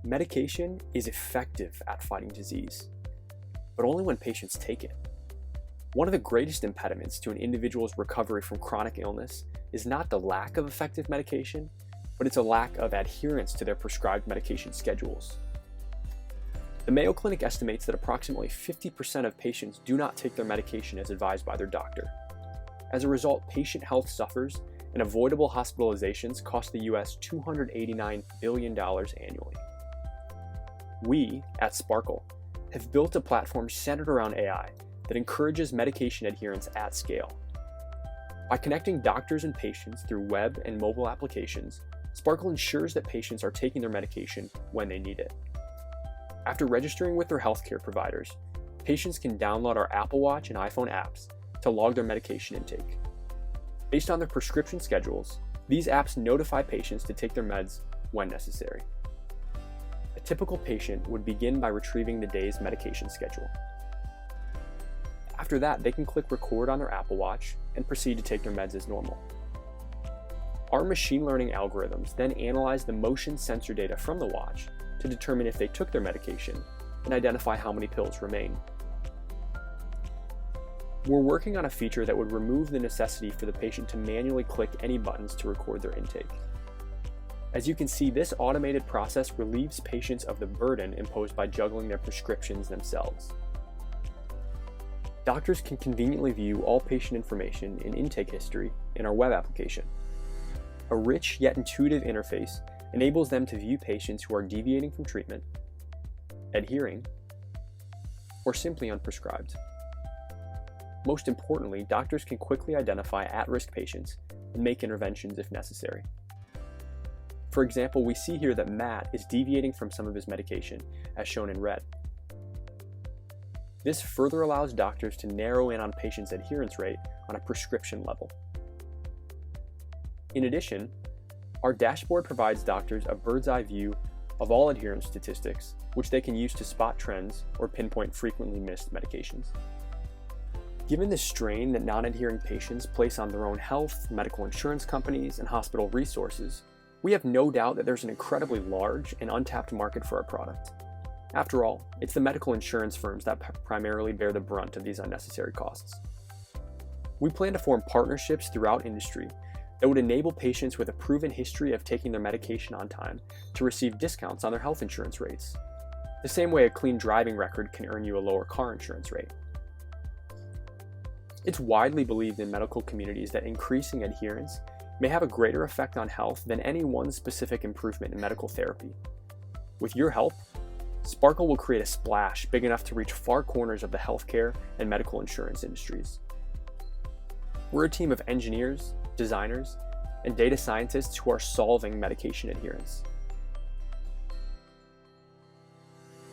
Medication is effective at fighting disease, but only when patients take it. One of the greatest impediments to an individual's recovery from chronic illness is not the lack of effective medication, but it's a lack of adherence to their prescribed medication schedules. The Mayo Clinic estimates that approximately 50% of patients do not take their medication as advised by their doctor. As a result, patient health suffers, and avoidable hospitalizations cost the US $289 billion annually. We, at Sparkle, have built a platform centered around AI that encourages medication adherence at scale. By connecting doctors and patients through web and mobile applications, Sparkle ensures that patients are taking their medication when they need it. After registering with their healthcare providers, patients can download our Apple Watch and iPhone apps to log their medication intake. Based on their prescription schedules, these apps notify patients to take their meds when necessary. A typical patient would begin by retrieving the day's medication schedule. After that, they can click record on their Apple Watch and proceed to take their meds as normal. Our machine learning algorithms then analyze the motion sensor data from the watch to determine if they took their medication and identify how many pills remain. We're working on a feature that would remove the necessity for the patient to manually click any buttons to record their intake. As you can see, this automated process relieves patients of the burden imposed by juggling their prescriptions themselves. Doctors can conveniently view all patient information and intake history in our web application. A rich yet intuitive interface enables them to view patients who are deviating from treatment, adhering, or simply unprescribed. Most importantly, doctors can quickly identify at-risk patients and make interventions if necessary. For example, we see here that Matt is deviating from some of his medication, as shown in red. This further allows doctors to narrow in on patients' adherence rate on a prescription level. In addition, our dashboard provides doctors a bird's-eye view of all adherence statistics, which they can use to spot trends or pinpoint frequently missed medications. Given the strain that non-adhering patients place on their own health, medical insurance companies, and hospital resources, we have no doubt that there's an incredibly large and untapped market for our product. After all, it's the medical insurance firms that primarily bear the brunt of these unnecessary costs. We plan to form partnerships throughout industry that would enable patients with a proven history of taking their medication on time to receive discounts on their health insurance rates, the same way a clean driving record can earn you a lower car insurance rate. It's widely believed in medical communities that increasing adherence may have a greater effect on health than any one specific improvement in medical therapy. With your help, Sparkle will create a splash big enough to reach far corners of the healthcare and medical insurance industries. We're a team of engineers, designers, and data scientists who are solving medication adherence.